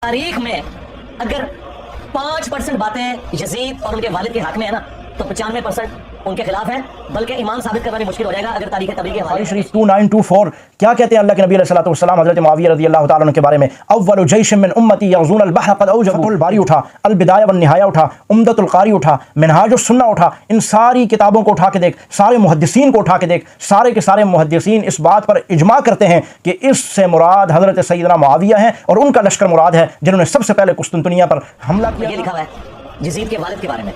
تاریخ میں اگر 5% باتیں یزید اور ان کے والد کے حق میں ہے نا تو 95% ان کے خلاف ہیں، بلکہ ایمان ثابت کرنا بھی مشکل ہو جائے گا اگر تاریخ تبری کے حوالے شریف 2924 کیا کہتے ہیں اللہ کے نبی علیہ الصلوۃ والسلام حضرت معاویہ رضی اللہ تعالیٰ عنہ کے بارے میں؟ اول جیش من امتی یغزون البحر قد اوجبوا، الباری اٹھا، البدایہ والنہایہ اٹھا، عمدۃ القاری اٹھا، منہاج السنہ اٹھا، ان ساری کتابوں کو اٹھا کے دیکھ، سارے محدثین کو اٹھا کے دیکھ، سارے کے سارے محدثین اس بات پر اجماع کرتے ہیں کہ اس سے مراد حضرت سیدنا معاویہ ہیں اور ان کا لشکر مراد ہے جنہوں نے سب سے پہلے قسطنطنیہ پر حملہ کیا۔ یہ لکھا ہوا ہے یزید کے والد کے بارے میں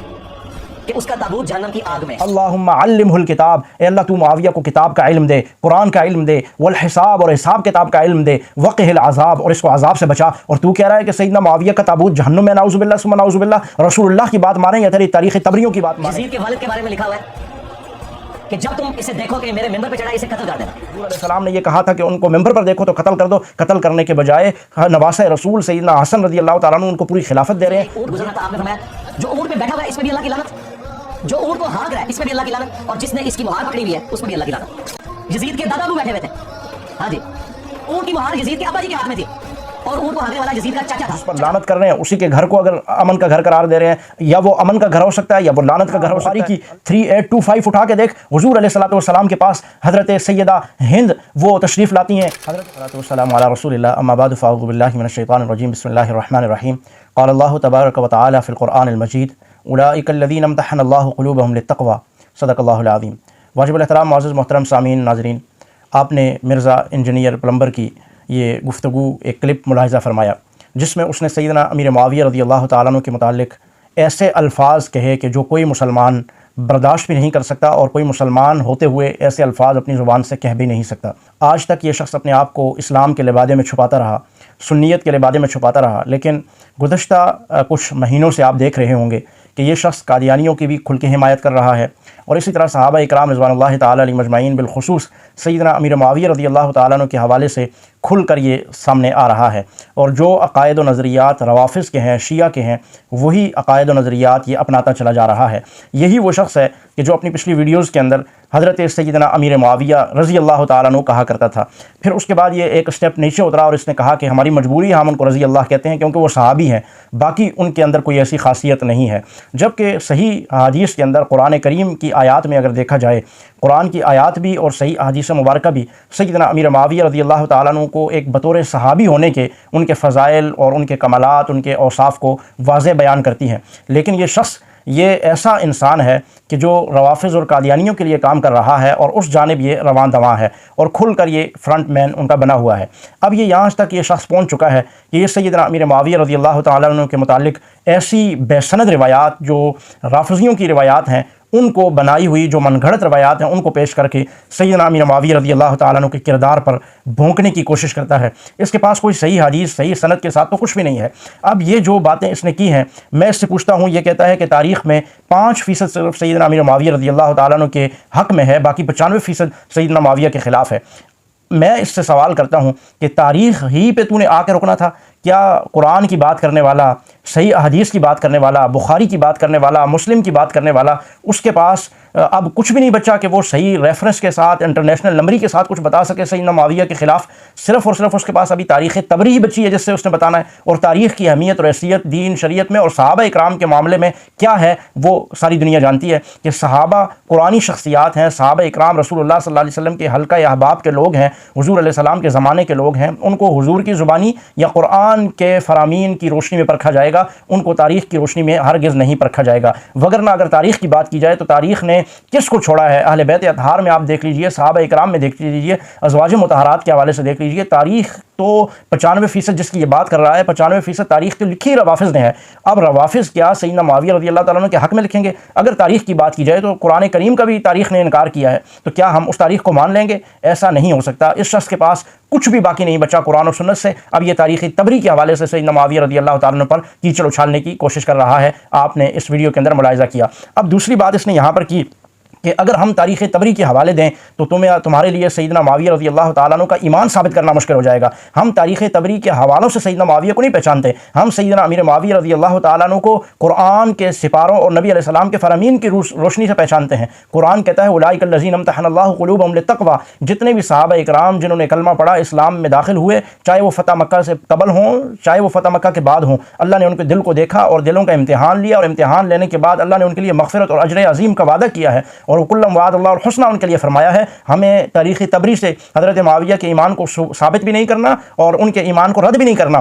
کہ اس کا تابوت جہنم کی آگ میں۔ اللہم علمہ الکتاب، اے اللہ تو معاویہ کو کتاب کا علم دے، قرآن کا علم دے، والحساب اور حساب کتاب کا علم دے، وقہ العذاب اور اس کو عذاب سے بچا۔ اور تو کہہ رہا ہے کہ سیدنا معاویہ کا تابوت جہنم میں، نعوذ باللہ ثم نعوذ باللہ۔ رسول اللہ کی بات مانیں یا تیری تاریخ تبریوں کی بات مانیں؟ یزید کے والد کے بارے میں لکھا ہوا ہے کہ جب تم اسے دیکھو کہ میرے ممبر پہ چڑھا، اسے قتل کر دینا۔ حضور علیہ السلام نے یہ کہا تھا کہ ان کو ممبر پر دیکھو تو قتل کر دو، قتل کرنے کے بجائے نواسہ رسول سیدنا حسن رضی اللہ تعالیٰ عنہ ان کو پوری خلافت دے رہے ہیں۔ اونٹ گزرا تھا، آپ نے فرمایا جو اونٹ پہ بیٹھا ہوا ہے اس پہ بھی اللہ کی لعنت، جو اونٹ کو ہانک رہا ہے اس پہ بھی اللہ کی لعنت، اور جس نے اس کی مہار پکڑی ہوئی ہے اس پہ بھی اللہ کی لعنت۔ یزید کے دادا ابو بیٹھے ہوئے تھے، ہاں جی، اونٹ کی مہار یزید کے ابا جی کے ہاتھ میں تھی اور اونٹ کو ہانکنے والا یزید کا چاچا تھا۔ اس پر لعنت کر رہے ہیں، اسی کے گھر کو اگر امن کا گھر قرار دے رہے ہیں، یا وہ امن کا گھر ہو سکتا ہے یا وہ لعنت کا گھر ہو سکتا ہے۔ کی 3825 اٹھا کے دیکھ، حضور علیہ الصلوۃ والسلام کے پاس حضرت سیدہ ہند وہ تشریف لاتی ہیں۔ حضرت الصلوۃ والسلام علی رسول اللہ، اما بعد فاعوذ باللہ من الشیطان الرجیم، بسم اللہ الرحمن الرحیم۔ قال اللہ تبارک و تعالی فی القرآن المجید اولئک الذین امتحن اللہ قلوبہم للتقوی، صدق اللہ العظیم۔ واجب الاحترام معزز محترم سامعین ناظرین، آپ نے مرزا انجینئر پلمبر کی یہ گفتگو ایک کلپ ملاحظہ فرمایا جس میں اس نے سیدنا امیر معاویہ رضی اللہ تعالیٰ عنہ کے متعلق ایسے الفاظ کہے کہ جو کوئی مسلمان برداشت بھی نہیں کر سکتا، اور کوئی مسلمان ہوتے ہوئے ایسے الفاظ اپنی زبان سے کہہ بھی نہیں سکتا۔ آج تک یہ شخص اپنے آپ کو اسلام کے لبادے میں چھپاتا رہا، سنیت کے لبادے میں چھپاتا رہا، لیکن گزشتہ کچھ مہینوں سے آپ دیکھ رہے ہوں گے کہ یہ شخص قادیانیوں کی بھی کھل کے حمایت کر رہا ہے، اور اسی طرح صحابہ اکرام رضوان اللہ تعالیٰ علیہ مجمعین بالخصوص سیدنا امیر معاویہ رضی اللہ تعالیٰ عنہ کے حوالے سے کھل کر یہ سامنے آ رہا ہے، اور جو عقائد و نظریات روافض کے ہیں، شیعہ کے ہیں، وہی عقائد و نظریات یہ اپناتا چلا جا رہا ہے۔ یہی وہ شخص ہے کہ جو اپنی پچھلی ویڈیوز کے اندر حضرت سیدنا امیر معاویہ رضی اللہ تعالیٰ عنہ کہا کرتا تھا، پھر اس کے بعد یہ ایک سٹیپ نیچے اترا اور اس نے کہا کہ ہماری مجبوری ہے، ہم ان کو رضی اللہ کہتے ہیں کیونکہ وہ صحابی ہیں، باقی ان کے اندر کوئی ایسی خاصیت نہیں ہے۔ جبکہ صحیح حدیث کے اندر قرآن کریم کی آیات میں اگر دیکھا جائے، قرآن کی آیات بھی اور صحیح احادیث مبارکہ بھی سیدنا امیر معاویہ رضی اللہ تعالیٰ عنہ کو ایک بطور صحابی ہونے کے ان کے فضائل اور ان کے کمالات، ان کے اوصاف کو واضح بیان کرتی ہیں، لیکن یہ شخص یہ ایسا انسان ہے کہ جو روافض اور قادیانیوں کے لیے کام کر رہا ہے، اور اس جانب یہ رواں دواں ہے، اور کھل کر یہ فرنٹ مین ان کا بنا ہوا ہے۔ اب یہ یہاں تک یہ شخص پہنچ چکا ہے کہ یہ سیدنا امیر معاویہ رضی اللہ تعالیٰ عنہ کے متعلق ایسی بے سند روایات جو رافضیوں کی روایات ہیں، ان کو بنائی ہوئی جو من گھڑت روایات ہیں ان کو پیش کر کے سیدنا امیر معاویہ رضی اللہ تعالیٰ عنہ کے کردار پر بھونکنے کی کوشش کرتا ہے۔ اس کے پاس کوئی صحیح حدیث صحیح سند کے ساتھ تو کچھ بھی نہیں ہے۔ اب یہ جو باتیں اس نے کی ہیں، میں اس سے پوچھتا ہوں، یہ کہتا ہے کہ تاریخ میں 5% صرف سیدنا امیر معاویہ رضی اللہ تعالیٰ عنہ کے حق میں ہے، باقی 95% سیدنا معاویہ کے خلاف ہے۔ میں اس سے سوال کرتا ہوں کہ تاریخ ہی پہ تو نے آ کے رکنا تھا؟ کیا قرآن کی بات کرنے والا، صحیح احادیث کی بات کرنے والا، بخاری کی بات کرنے والا، مسلم کی بات کرنے والا، اس کے پاس اب کچھ بھی نہیں بچا کہ وہ صحیح ریفرنس کے ساتھ، انٹرنیشنل نمبری کے ساتھ کچھ بتا سکے سیدنا معاویہ کے خلاف؟ صرف اور صرف اس کے پاس ابھی تاریخ تبری ہی بچی ہے جس سے اس نے بتانا ہے، اور تاریخ کی اہمیت اور حیثیت دین شریعت میں اور صحابہ اکرام کے معاملے میں کیا ہے وہ ساری دنیا جانتی ہے کہ صحابہ قرآنی شخصیات ہیں، صحابہ اکرام رسول اللہ صلی اللہ علیہ وسلم کے حلقہ احباب کے لوگ ہیں، حضور علیہ السلام کے زمانے کے لوگ ہیں۔ ان کو حضور کی زبانی یا قرآن کے فرامین کی روشنی میں پرکھا جائے گا، ان کو تاریخ کی روشنی میں ہرگز نہیں پرکھا جائے گا۔ وگرنہ اگر تاریخ کی بات کی جائے تو تاریخ نے کس کو چھوڑا ہے؟ اہل بیت اطہار میں آپ دیکھ لیجئے، صحابہ اکرام میں دیکھ لیجئے، ازواج مطہرات کے حوالے سے دیکھ لیجئے۔ تاریخ تو 95% جس کی یہ بات کر رہا ہے، 95% تاریخ تو لکھی روافض نے ہے۔ اب روافض کیا سیدنا معاویہ رضی اللہ تعالیٰ عنہ کے حق میں لکھیں گے؟ اگر تاریخ کی بات کی جائے تو قرآن کریم کا بھی تاریخ نے انکار کیا ہے، تو کیا ہم اس تاریخ کو مان لیں گے؟ ایسا نہیں ہو سکتا۔ اس شخص کے پاس کچھ بھی باقی نہیں بچا قرآن و سنت سے۔ اب یہ تاریخی تبری کے حوالے سے سیدنا معاویہ رضی اللہ تعالیٰ عنہ پر کیچڑ اچھالنے کی کوشش کر رہا ہے، آپ نے اس ویڈیو کے اندر ملاحظہ کیا۔ اب دوسری بات اس نے یہاں پر کی کہ اگر ہم تاریخ تبری کے حوالے دیں تو تمہارے لیے سیدنا معاویہ رضی اللہ تعالیٰ عنہ کا ایمان ثابت کرنا مشکل ہو جائے گا۔ ہم تاریخ تبری کے حوالوں سے سیدنا معاویہ کو نہیں پہچانتے، ہم سیدنا امیر معاویہ رضی اللہ تعالیٰ عنہ کو قرآن کے سپاروں اور نبی علیہ السلام کے فرامین کی روشنی سے پہچانتے ہیں۔ قرآن کہتا ہے اولئک الذین امتحن اللہ قلوبہم للتقوی، جتنے بھی صحابہ اکرام جنہوں نے کلمہ پڑھا، اسلام میں داخل ہوئے، چاہے وہ فتح مکہ سے قبل ہوں چاہے وہ فتح مکہ کے بعد ہوں، اللہ نے ان کے دل کو دیکھا اور دلوں کا امتحان لیا، اور امتحان لینے کے بعد اللہ نے ان کے لیے مغفرت اور اجر عظیم کا وعدہ کیا ہے، اور کلم وعد اللہ الحسنہ ان کے لیے فرمایا ہے۔ ہمیں تاریخ تبری سے حضرت معاویہ کے ایمان کو ثابت بھی نہیں کرنا اور ان کے ایمان کو رد بھی نہیں کرنا،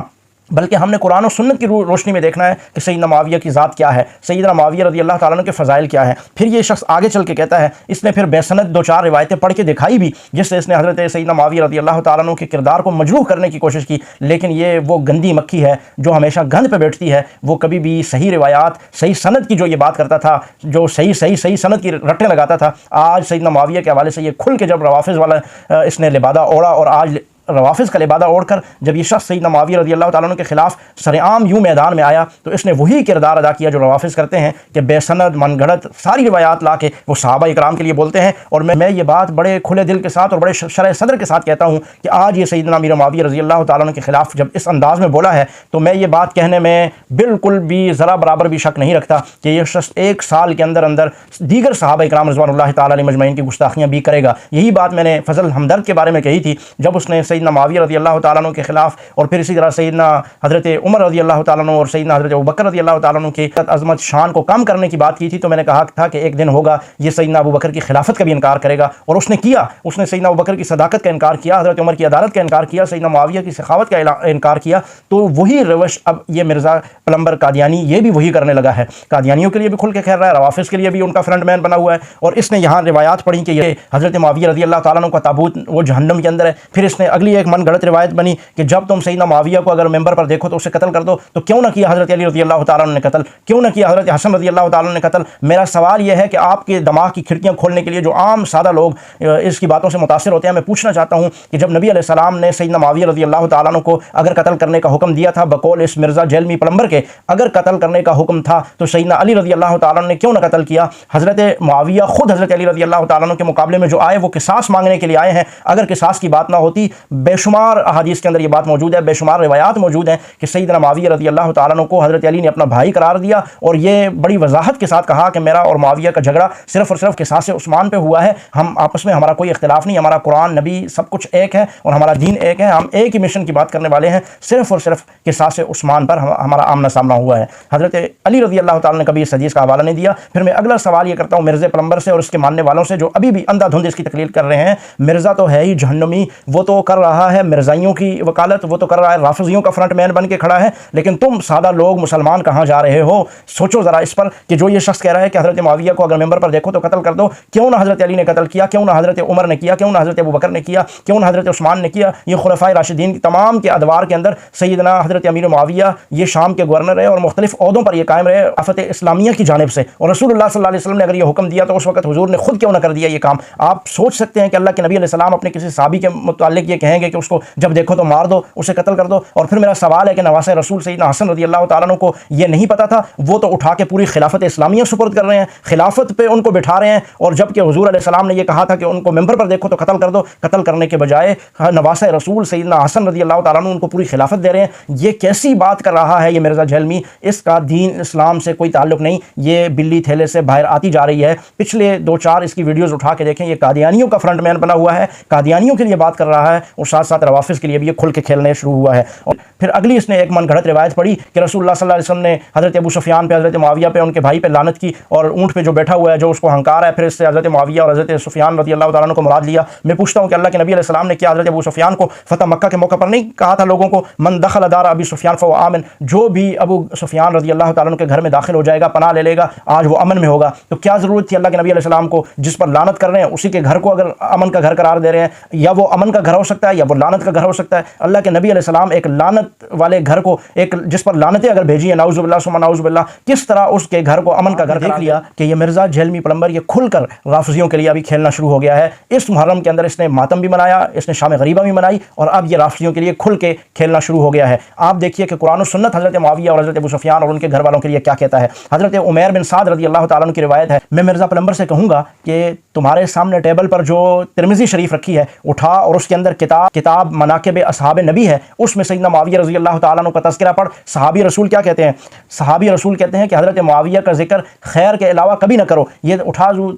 بلکہ ہم نے قرآن و سنت کی روشنی میں دیکھنا ہے کہ سیدنا معاویہ کی ذات کیا ہے، سیدنا معاویہ رضی اللہ تعالیٰ عنہ کے فضائل کیا ہے۔ پھر یہ شخص آگے چل کے کہتا ہے، اس نے پھر بے سند 2-4 روایتیں پڑھ کے دکھائی بھی جس سے اس نے حضرت سیدنا معاویہ رضی اللہ تعالیٰ عنہ کے کردار کو مجروح کرنے کی کوشش کی، لیکن یہ وہ گندی مکھی ہے جو ہمیشہ گند پہ بیٹھتی ہے، وہ کبھی بھی صحیح روایات، صحیح سند کی جو یہ بات کرتا تھا، جو صحیح سند کی رٹیں لگاتا تھا، آج سیدنا معاویہ کے حوالے سے یہ کھل کے جب روافظ والا اس نے لبادہ اوڑھا، اور آج روافظ کا لبادہ اوڑھ کر جب یہ شخص سیدنا معاویہ رضی اللہ تعالیٰ عنہ کے خلاف سرعام یوں میدان میں آیا تو اس نے وہی کردار ادا کیا جو روافظ کرتے ہیں کہ بے سند من گھڑت ساری روایات لا کے وہ صحابہ اکرام کے لیے بولتے ہیں۔ اور میں یہ بات بڑے کھلے دل کے ساتھ اور بڑے شرح صدر کے ساتھ کہتا ہوں کہ آج یہ سیدنا امیر معاویہ رضی اللہ تعالیٰ عنہ کے خلاف جب اس انداز میں بولا ہے تو میں یہ بات کہنے میں بالکل بھی ذرا برابر بھی شک نہیں رکھتا کہ یہ شخص 1 سال کے اندر دیگر صحابہ اکرام رضوان اللہ تعالیٰ علیہ مجمعین کی گستاخیاں بھی کرے گا۔ یہی بات میں نے فضل ہمدرد کے بارے میں کہی تھی جب اس نے سیدنا معاویہ رضی اللہ تعالیٰ عنہ کے خلاف، اور پھر اسی طرح سیدنا حضرت عمر رضی اللہ تعالیٰ عنہ اور سیدنا حضرت ابوبکر رضی اللہ تعالیٰ عنہ کی عظمت شان کو کم کرنے کی بات کی تھی، تو میں نے کہا تھا کہ ایک دن ہوگا یہ سیدنا ابوبکر کی خلافت کا بھی انکار کرے گا، اور اس نے کیا۔ اس نے سیدنا ابوبکر کی صداقت کا انکار کیا، حضرت عمر کی عدالت کا انکار کیا، سیدنا معاویہ کی سخاوت کا انکار کیا۔ تو وہی روش اب یہ مرزا پلمبر قادیانی یہ بھی وہی کرنے لگا ہے، قادیانیوں کے لیے بھی کھل کے کہہ رہا ہے، روافظ کے لیے بھی ان کا فرنٹ مین بنا ہوا ہے، اور اس نے یہاں روایات پڑھی کہ یہ حضرت معاویہ رضی اللہ تعالیٰ عنہ کا تابوت وہ جہنم کے اندر ہے۔ پھر اس نے اگلی ایک من گھڑت روایت بنی کہ جب تم سیدنا معاویہ کو اگر ممبر پر دیکھو تو اسے قتل کر دو، تو کیوں نہ کیا حضرت علی رضی اللہ تعالیٰ عنہ نے قتل، کیوں نہ کیا حضرت حسن رضی اللہ تعالیٰ عنہ نے قتل۔ میرا سوال یہ ہے کہ آپ کے دماغ کی کھڑکیاں کھولنے کے لیے جو عام سادہ لوگ اس کی باتوں سے متاثر ہوتے ہیں، میں پوچھنا چاہتا ہوں کہ جب نبی علیہ السلام نے سیدنا معاویہ رضی اللہ تعالیٰ عنہ کو اگر قتل کرنے کا حکم دیا تھا بقول اس مرزا جیلمی پلمبر کے، اگر قتل کرنے کا حکم تھا تو سیدنا علی رضی اللہ تعالیٰ عنہ نے کیوں نہ قتل کیا؟ حضرت معاویہ خود حضرت علی رضی اللہ تعالیٰ عنہ کے مقابلے میں جو آئے وہ قصاص مانگنے کے لیے آئے ہیں، اگر قصاص کی بات نہ ہوتی، بے شمار احادیث کے اندر یہ بات موجود ہے، بے شمار روایات موجود ہیں کہ سیدنا معاویہ رضی اللہ تعالیٰ عنہ کو حضرت علی نے اپنا بھائی قرار دیا، اور یہ بڑی وضاحت کے ساتھ کہا کہ میرا اور معاویہ کا جھگڑا صرف اور صرف قصاص عثمان پہ ہوا ہے، ہم آپس میں ہمارا کوئی اختلاف نہیں، ہمارا قرآن نبی سب کچھ ایک ہے اور ہمارا دین ایک ہے، ہم ایک ہی مشن کی بات کرنے والے ہیں، صرف اور صرف قصاص عثمان پر ہمارا آمنا سامنا ہوا ہے۔ حضرت علی رضی اللہ تعالیٰ نے کبھی اس حدیث کا حوالہ نہیں دیا۔ پھر میں اگلا سوال یہ کرتا ہوں مرزا پلمبر سے اور اس کے ماننے والوں سے جو ابھی بھی اندھا دھند اس کی تقلید کر رہے ہیں، مرزا تو ہے ہی جہنمی، وہ تو کر رہا ہے مرزائیوں کی وکالت، وہ تو کر رہا ہے رافضیوں کا فرنٹ مین بن کے کھڑا ہے، لیکن تم سادہ لوگ مسلمان کہاں جا رہے ہو؟ سوچو ذرا اس پر کہ جو یہ شخص کہہ رہا ہے کہ حضرت معاویہ کو اگر ممبر پر دیکھو تو قتل کر دو، کیوں نہ حضرت علی نے قتل کیا، کیوں نہ حضرت عمر نے کیا، کیوں نہ حضرت ابوبکر نے کیا، کیوں نہ حضرت عثمان نے کیا؟ یہ خلفائے راشدین کی تمام کے ادوار کے اندر سیدنا حضرت امیر معاویہ یہ شام کے گورنر رہے اور مختلف عہدوں پر یہ قائم رہے خلافت اسلامیہ کی جانب سے، اور رسول اللہ صلی اللہ علیہ وسلم نے اگر یہ حکم دیا تو اس وقت حضور نے خود کیوں نہ کر دیا یہ کام؟ آپ سوچ سکتے ہیں کہ اللہ کے نبی علیہ السلام اپنے کسی صحابی کے متعلق یہ کہیں گے کہ اس کو جب دیکھو تو مار دو، اسے قتل کر دو؟ اور پھر میرا سوال ہے کہ نواسہ رسول سیدنا حسن رضی اللہ تعالیٰ عنہ کو یہ نہیں پتا تھا؟ وہ تو اٹھا کے پوری خلافت اسلامیہ سپرد کر رہے ہیں، خلافت پہ ان کو بٹھا رہے ہیں، اور جبکہ حضور علیہ السلام نے یہ کہا تھا کہ ان کو ممبر پر دیکھو تو قتل کر دو، قتل کرنے کے بجائے نواسہ رسول سیدنا حسن رضی اللہ تعالیٰ عنہ ان کو پوری خلافت دے رہے ہیں۔ یہ کیسی بات کر رہا ہے یہ مرزا جہلمی؟ اس کا دین اسلام سے کوئی تعلق نہیں، یہ بلی تھیلے سے باہر آتی جا رہی ہے۔ پچھلے 2-4 اس کی ویڈیوز اٹھا کے دیکھیں، یہ قادیانیوں کا فرنٹ مین بنا ہوا ہے، قادیانیوں کے لیے بات کر رہا ہے، اور ساتھ ساتھ روافظ کے لیے بھی یہ کھل کے کھیلنے شروع ہوا ہے۔ اور پھر اگلی اس نے ایک من گھڑت روایت پڑھی کہ رسول اللہ صلی اللہ علیہ وسلم نے حضرت ابو سفیان پہ، حضرت معاویہ پہ، ان کے بھائی پہ لعنت کی، اور اونٹ پہ جو بیٹھا ہوا ہے جو اس کو ہنکار ہے، پھر اس سے حضرت معاویہ اور حضرت سفیان رضی اللہ تعالیٰ عنہ کو مراد لیا۔ میں پوچھتا ہوں کہ اللہ کے نبی علیہ السلام نے کیا حضرت ابو سفیان کو فتح مکہ کے موقع پر نہیں کہا تھا لوگوں کو من دخل دار ابی سفیان فهو آمن، جو بھی ابو سفیان رضی اللہ تعالیٰ عنہ کے گھر میں داخل ہو جائے گا، پناہ لے لے گا، آج وہ امن میں ہوگا؟ تو کیا ضرورت تھی اللہ کے نبی علیہ السلام کو جس پر لعنت کر رہے ہیں اسی کے گھر کو اگر امن کا گھر قرار دے رہے ہیں، یا وہ امن کا گھر ہو سکتا ہے سکتا ہے یا وہ لعنت کا گھر ہو سکتا ہے. اللہ کے نبی علیہ السلام ایک لعنت والے گھر کو، ایک جس پر لعنتیں اگر بھیجی ہیں نعوذ باللہ ثم نعوذ باللہ، کس طرح اس کے گھر کو امن کا گھر دیکھ لیا کہ یہ مرزا جہلمی پلمبر یہ کھل کر رافضیوں کے لیے ابھی کھیلنا شروع ہو گیا ہے. اس محرم کے اندر اس نے ماتم بھی منایا، اس نے شام غریبہ بھی منائی، اور اب یہ رافضیوں کے لیے کھل کے کھیلنا شروع ہو گیا ہے. آپ دیکھیے کہ قرآن و سنت حضرت معاویہ اور حضرت ابو سفیان اور ان کے گھر والوں کے لیے کیا کہتا ہے. حضرت عمیر بن سعد رضی اللہ تعالیٰ عنہ کی روایت ہے، میں مرزا پلمبر سے کہوں گا کہ تمہارے سامنے ٹیبل پر جو ترمذی شریف رکھی ہے اٹھا، اور اس کے اندر کتاب مناقب اصحاب نبی ہے، اس میں سیدنا معاویہ رضی اللہ تعالیٰ عنہ کا تذکرہ پڑھ. صحابی رسول کیا کہتے ہیں؟ صحابی رسول کہتے ہیں کہ حضرت معاویہ کا ذکر خیر کے علاوہ کبھی نہ کرو. یہ اٹھا جو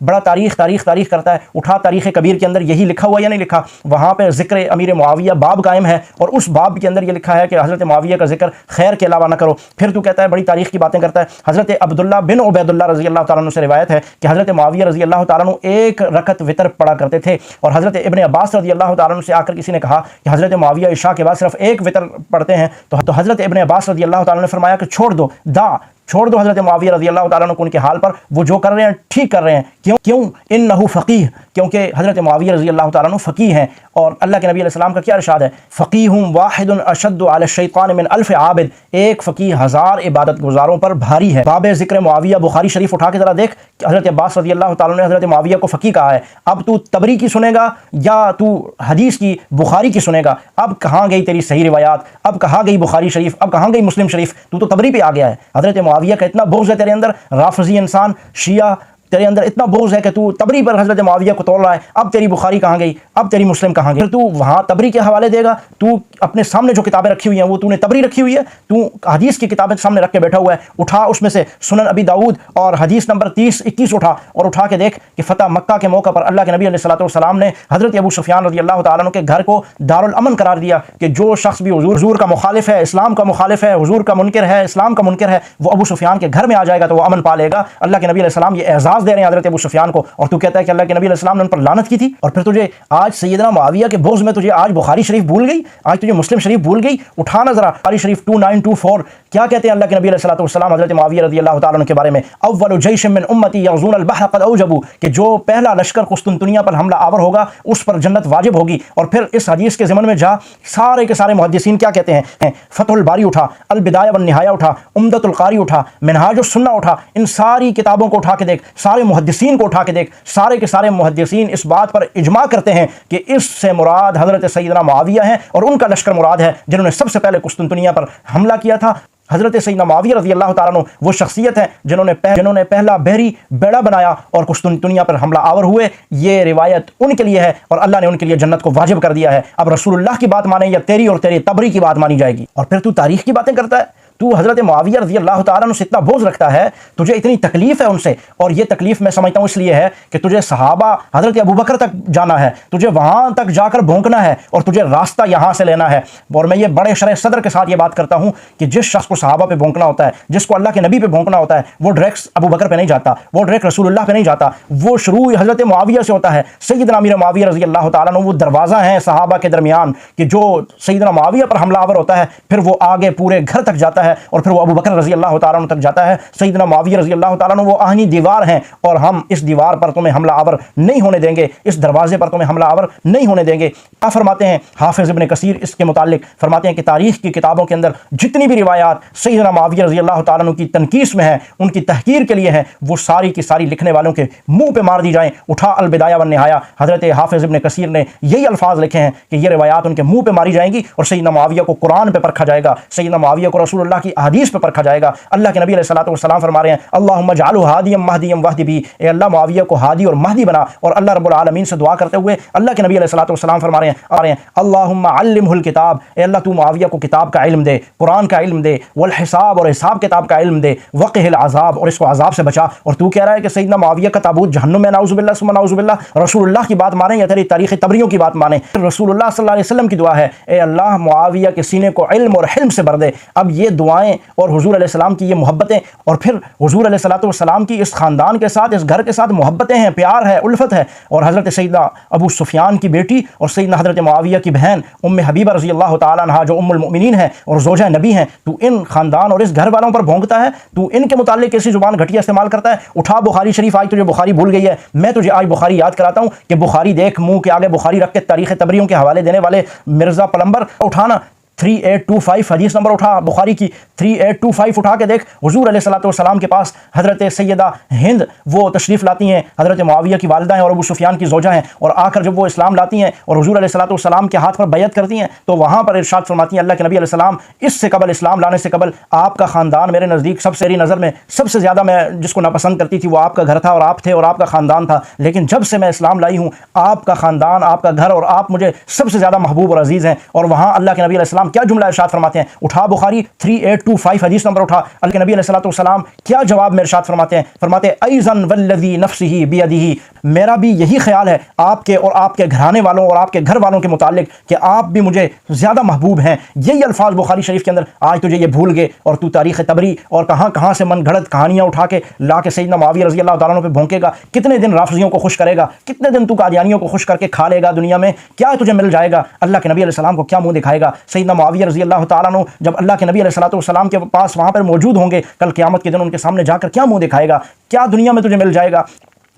بڑا تاریخ کرتا ہے، اٹھا تاریخ کبیر کے اندر یہی لکھا ہوا یا نہیں لکھا؟ وہاں پہ ذکر امیر معاویہ باب قائم ہے، اور اس باب کے اندر یہ لکھا ہے کہ حضرت معاویہ کا ذکر خیر کے علاوہ نہ کرو. پھر تو کہتا ہے بڑی تاریخ کی باتیں کرتا ہے. حضرت عبداللہ بن عبید اللہ رضی اللہ تعالیٰ عنہ سے روایت ہے کہ حضرت معاویہ رضی اللہ تعالیٰ عنہ ایک رکعت وتر پڑھا کرتے تھے، اور حضرت ابن عباس رضی اللہ تعالیٰ عنہ سے آ کر کسی نے کہا کہ حضرت معاویہ عشاء کے بعد صرف ایک وتر پڑھتے ہیں، تو حضرت ابن عباس رضی اللہ تعالیٰ نے فرمایا کہ چھوڑ دو حضرت معاویہ رضی اللہ تعالیٰ عنہ کو ان کے حال پر، وہ جو کر رہے ہیں ٹھیک کر رہے ہیں. کیوں؟ انہو فقیہ، کیونکہ حضرت معاویہ رضی اللہ تعالیٰ عنہ فقیہ ہیں. اور اللہ کے نبی علیہ السلام کا کیا ارشاد ہے؟ فقیہم واحد اشد علی الشیطان من الف عابد، ایک فقیہ ہزار عبادت گزاروں پر بھاری ہے. باب ذکر معاویہ بخاری شریف اٹھا کے ذرا دیکھ کہ حضرت عباس رضی اللہ تعالیٰ نے حضرت معاویہ کو فقیہ کہا ہے. اب تو تبری کی سنے گا یا تو حدیث کی بخاری کی سنے گا؟ اب کہاں گئی تیری صحیح روایات؟ اب کہاں گئی بخاری شریف؟ اب کہاں گئی مسلم شریف؟ تو تبری پہ آ گیا ہے. حضرت معاویہ کا اتنا بغض ہے تیرے اندر، رافضی انسان شیعہ، تیرے اندر اتنا بغض ہے کہ تو تبری پر حضرت معاویہ کو توڑ رہا ہے. اب تیری بخاری کہاں گئی؟ اب تیری مسلم کہاں گئی؟ پھر تو وہاں تبری کے حوالے دے گا؟ تو اپنے سامنے جو کتابیں رکھی ہوئی ہیں وہ تو نے تبری رکھی ہوئی ہے، تو حدیث کی کتابیں سامنے رکھ کے بیٹھا ہوا ہے. اٹھا اس میں سے سنن ابی داؤد اور حدیث نمبر 30-21 اٹھا کے دیکھ کہ فتح مکہ کے موقع پر اللہ کے نبی علیہ الصلوۃ والسلام نے حضرت ابو سفیان رضی اللہ تعالیٰ عنہ کے گھر کو دارالامن قرار دیا کہ جو شخص بھی حضور کا مخالف ہے، اسلام کا مخالف ہے، حضور کا منکر ہے، اسلام کا منکر ہے، وہ ابو سفیان کے گھر میں آ جائے گا تو وہ امن پا لے گا. اللہ کے نبی علیہ السلام یہ اعزاز دے رہے ہیں حضرت ابو سفیان کو، اور تو کہتا ہے کہ اللہ کے نبی علیہ السلام نے ان پر لعنت کی تھی. اور پھر تجھے آج سیدنا معاویہ کے بغض میں تجھے آج بخاری شریف بھول گئی، آج تجھے مسلم شریف بھول گئی. اٹھانا ذرا بخاری شریف 2924 کیا کہتے ہیں اللہ کے نبی علیہ الصلوۃ والسلام حضرت معاویہ رضی اللہ تعالیٰ عنہ کے بارے میں؟ اول جیش من امتی یغزون البحر قد اوجبوا، کہ جو پہلا لشکر قسطنطنیہ پر حملہ آور ہوگا اس پر جنت واجب ہوگی. اور پھر اس حدیث کے ضمن میں جا سارے کے سارے محدثین کیا کہتے ہیں؟ فتح الباری اٹھا، البدایہ والنہایہ اٹھا، عمدۃ القاری اٹھا، منہاج السنہ اٹھا، ان ساری کتابوں کو اٹھا کے دیکھ، سارے محدثین کو اٹھا کے دیکھ، سارے کے سارے محدثین اس بات پر اجماع کرتے ہیں کہ اس سے مراد حضرت سیدنا معاویہ ہیں، اور ان کا لشکر مراد ہے جنہوں نے سب سے پہلے قسطنطنیہ پر حملہ کیا تھا. حضرت سیدنا معاویہ رضی اللہ تعالیٰ عنہ وہ شخصیت ہے جنہوں نے پہلا بحری بیڑا بنایا اور قسطنطنیہ پر حملہ آور ہوئے. یہ روایت ان کے لیے ہے اور اللہ نے ان کے لیے جنت کو واجب کر دیا ہے. اب رسول اللہ کی بات مانے یا تیری اور تیری تبری کی بات مانی جائے گی؟ اور پھر تو تاریخ کی باتیں کرتا ہے. تو حضرت معاویہ رضی اللہ تعالیٰ عنہ سے اتنا بغض رکھتا ہے، تجھے اتنی تکلیف ہے ان سے، اور یہ تکلیف میں سمجھتا ہوں اس لیے ہے کہ تجھے صحابہ حضرت ابوبکر تک جانا ہے، تجھے وہاں تک جا کر بھونکنا ہے، اور تجھے راستہ یہاں سے لینا ہے. اور میں یہ بڑے شرح صدر کے ساتھ یہ بات کرتا ہوں کہ جس شخص کو صحابہ پہ بھونکنا ہوتا ہے، جس کو اللہ کے نبی پہ بھونکنا ہوتا ہے، وہ ڈائریکٹ ابوبکر پہ نہیں جاتا، وہ ڈائریکٹ رسول اللہ پہ نہیں جاتا، وہ شروع حضرت معاویہ سے ہوتا ہے. سیدنا امیر معاویہ رضی اللہ تعالیٰ عنہ وہ دروازہ ہیں صحابہ کے درمیان کہ جو سیدنا معاویہ پر حملہ آور ہوتا ہے پھر وہ آگے پورے گھر تک جاتا ہے، اور پھر وہ ابوبکر رضی اللہ تعالیٰ عنہ تک جاتا ہے. سیدنا معاویہ رضی اللہ تعالیٰ عنہ وہ آہنی دیوار ہیں، اور ہم اس دیوار پر تمہیں حملہ آور نہیں ہونے دیں گے، اس دروازے پر تمہیں حملہ آور نہیں ہونے دیں گے. کیا فرماتے ہیں حافظ ابن کثیر اس کے متعلق؟ فرماتے ہیں کہ تاریخ کی کتابوں کے اندر جتنی بھی روایات سیدنا معاویہ رضی اللہ تعالیٰ عنہ کی تنقیص میں ہیں، ان کی تحقیر کے لیے ہیں، وہ ساری کی ساری لکھنے والوں کے منہ پہ مار دی جائیں. اٹھا البدایہ والنہایہ، حضرت حافظ ابن کثیر نے یہی الفاظ لکھے ہیں کہ یہ روایات ان کے منہ پہ ماری جائیں گی، اور سیدنا معاویہ کو قرآن پہ پرکھا جائے گا، سیدنا معاویہ کو رسول اللہ کی احادیث پہ پرکھا جائے گا. اللہ کے نبی علیہ الصلوۃ والسلام فرما رہے ہیں اللہم اجعلہ ہادیا مہدیا واہد بہ، اے اللہ معاویہ کو ہادی اور مہدی بنا. اور اللہ رب العالمین سے دعا کرتے ہوئے اللہ کے نبی علیہ الصلوۃ والسلام فرما رہے ہیں اللہم علمہ الکتاب، اے اللہ تو معاویہ کو کتاب کا علم دے، قرآن کا علم دے، والحساب اور حساب کتاب کا علم دے، وقہ العذاب اور اس کو عذاب سے بچا. اور تو کہہ رہا ہے کہ سیدنا معاویہ کا تابوت جہنم میں، نعوذ باللہ ثم نعوذ باللہ. رسول اللہ کی بات مانیں یا تیری تاریخ تبریوں کی بات مانیں؟ رسول اللہ صلی اللہ علیہ وسلم کی دعا ہے اے اللہ معاویہ کے سینے کو علم اور حلم سے بھر دے. اب یہ دعائیں اور حضور علیہ السلام کی یہ محبتیں، اور پھر حضور علیہ السلام کی اس خاندان کے ساتھ، اس گھر کے ساتھ محبتیں ہیں، پیار ہے، الفت ہے، اور حضرت سیدنا ابو سفیان کی بیٹی اور سیدنا حضرت معاویہ کی بہن ام حبیبہ رضی اللہ تعالیٰ عنہا جو ام المؤمنین ہیں اور زوجہ نبی ہیں، تو ان خاندان اور اس گھر والوں پر بھونکتا ہے، تو ان کے متعلق کیسی زبان گھٹیا استعمال کرتا ہے؟ اٹھا بخاری شریف، آج تجھے بخاری بھول گئی ہے، میں تجھے آج بخاری یاد کراتا ہوں کہ بخاری دیکھ، منہ کے آگے بخاری رکھ کے تاریخ تبریوں کے حوالے دینے والے مرزا پلمبر، اٹھانا 3825 حدیث نمبر اٹھا بخاری کی 3825 اٹھا کے دیکھ، حضور علیہ السلام کے پاس حضرت سیدہ ہند وہ تشریف لاتی ہیں، حضرت معاویہ کی والدہ ہیں اور ابو سفیان کی زوجہ ہیں، اور آ کر جب وہ اسلام لاتی ہیں اور حضور علیہ السلام کے ہاتھ پر بیعت کرتی ہیں، تو وہاں پر ارشاد فرماتی ہیں اللہ کے نبی علیہ السلام، اس سے قبل، اسلام لانے سے قبل آپ کا خاندان میرے نزدیک میری نظر میں سب سے زیادہ میں جس کو ناپسند کرتی تھی وہ آپ کا گھر تھا اور آپ تھے اور آپ کا خاندان تھا، لیکن جب سے میں اسلام لائی ہوں آپ کا خاندان، آپ کا گھر اور آپ مجھے سب سے زیادہ محبوب اور عزیز ہیں۔ اور وہاں اللہ کے نبی علیہ السلام کیا جملہ ارشاد فرماتے ہیں؟ اٹھا بخاری 3825 حدیث نمبر اٹھا، اللہ کے نبی علیہ السلام کیا جواب میں ارشاد فرماتے ہیں؟ فرماتے ہیں ایضاً والذی نفسہ بیدہ، میرا بھی یہی خیال ہے آپ کے اور آپ کے گھرانے والوں اور آپ کے گھر والوں کے متعلق کہ آپ بھی مجھے زیادہ محبوب ہیں۔ یہی الفاظ بخاری شریف کے اندر، آج تجھے یہ بھول گئے اور تو تاریخ تبری اور کہاں سے من گھڑت کہانیاں اٹھا کے لا کے سیدنا معاویہ رضی اللہ تعالیٰ عنہ پہ بھونکے گا۔ کتنے دن رافضیوں کو خوش کرے گا؟ کتنے دن تو قادیانیوں کو خوش کر کے کھا لے گا؟ دنیا میں کیا تجھے مل جائے گا؟ اللہ کے نبی علیہ السلام کو کیا منہ دکھائے گا؟ سیدنا معاویہ رضی اللہ تعالیٰ عنہ جب اللہ کے نبی علیہ السلام کے پاس وہاں پر موجود ہوں گے کل قیامت کے دن، ان کے سامنے جا کر کیا منہ دکھائے گا؟ کیا دنیا میں تجھے مل جائے گا؟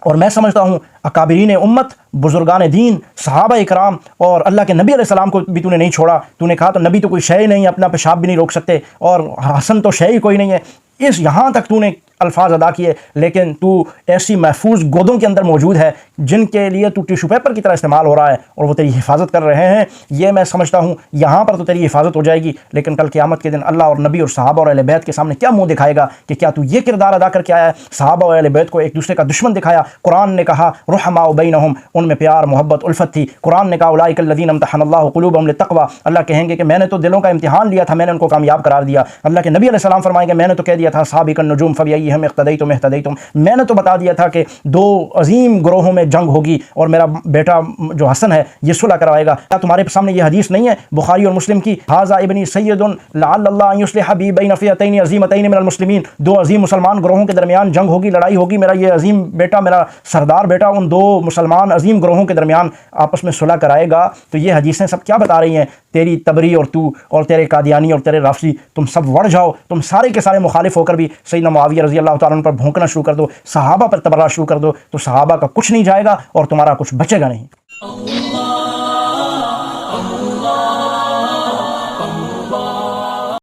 اور میں سمجھتا ہوں اکابرین امت، بزرگان دین، صحابہ اکرام اور اللہ کے نبی علیہ السلام کو بھی تو نے نہیں چھوڑا۔ تو نے کہا تو نبی تو کوئی شے ہی نہیں ہے، اپنا پیشاب بھی نہیں روک سکتے، اور حسن تو شے ہی کوئی نہیں ہے، اس یہاں تک تو نے الفاظ ادا کیے، لیکن تو ایسی محفوظ گودوں کے اندر موجود ہے جن کے لیے تو ٹیشو پیپر کی طرح استعمال ہو رہا ہے اور وہ تیری حفاظت کر رہے ہیں۔ یہ میں سمجھتا ہوں یہاں پر تو تیری حفاظت ہو جائے گی، لیکن کل قیامت کے دن اللہ اور نبی اور صحابہ اور اہل بیت کے سامنے کیا منہ دکھائے گا کہ کیا تو یہ کردار ادا کر کے آیا ہے؟ صحابہ اور اہل بیت کو ایک دوسرے کا دشمن دکھایا۔ قرآن نے کہا رحماء بینہم، ان میں پیار، محبت، الفت تھی۔ قرآن نے کہا اولئک الذین امتحن اللہ قلوبہم للتقوی، اللہ کہیں گے کہ میں نے تو دلوں کا امتحان لیا تھا، میں نے ان کو کامیاب قرار دیا۔ اللہ کے نبی علیہ السلام فرمائیں گے میں نے تو کہہ دیا تھا سابق النجوم فبأیہم اقتدیتم اہتدیتم، میں نے تو بتا دیا تھا کہ دو عظیم گروہوں میں جنگ ہوگی اور میرا بیٹا جو حسن ہے یہ صلح کروائے گا۔ کیا تمہارے سامنے یہ حدیث نہیں ہے بخاری اور مسلم کی؟ ھذا ابنی سید لعل اللہ ان یصلح بی بین فئتین عظیمتین من المسلمین، دو عظیم مسلمان گروہوں کے درمیان جنگ ہوگی، لڑائی ہوگی، میرا یہ عظیم بیٹا، میرا سردار بیٹا ان دو مسلمان عظیم گروہوں کے درمیان آپس میں صلح کرائے گا۔ تو یہ حدیثیں سب کیا بتا رہی ہیں؟ تیری تبری اور تو اور تیرے قادیانی اور تیرے رافضی، تم سب وڑ جاؤ، تم سارے کے سارے مخالف ہو کر بھی سیدنا معاویہ رضی اللہ تعالیٰ عنہ پر بھونکنا شروع کر دو، صحابہ پر تبرہ شروع کر دو، تو صحابہ کا کچھ نہیں جائے گا اور تمہارا کچھ بچے گا نہیں۔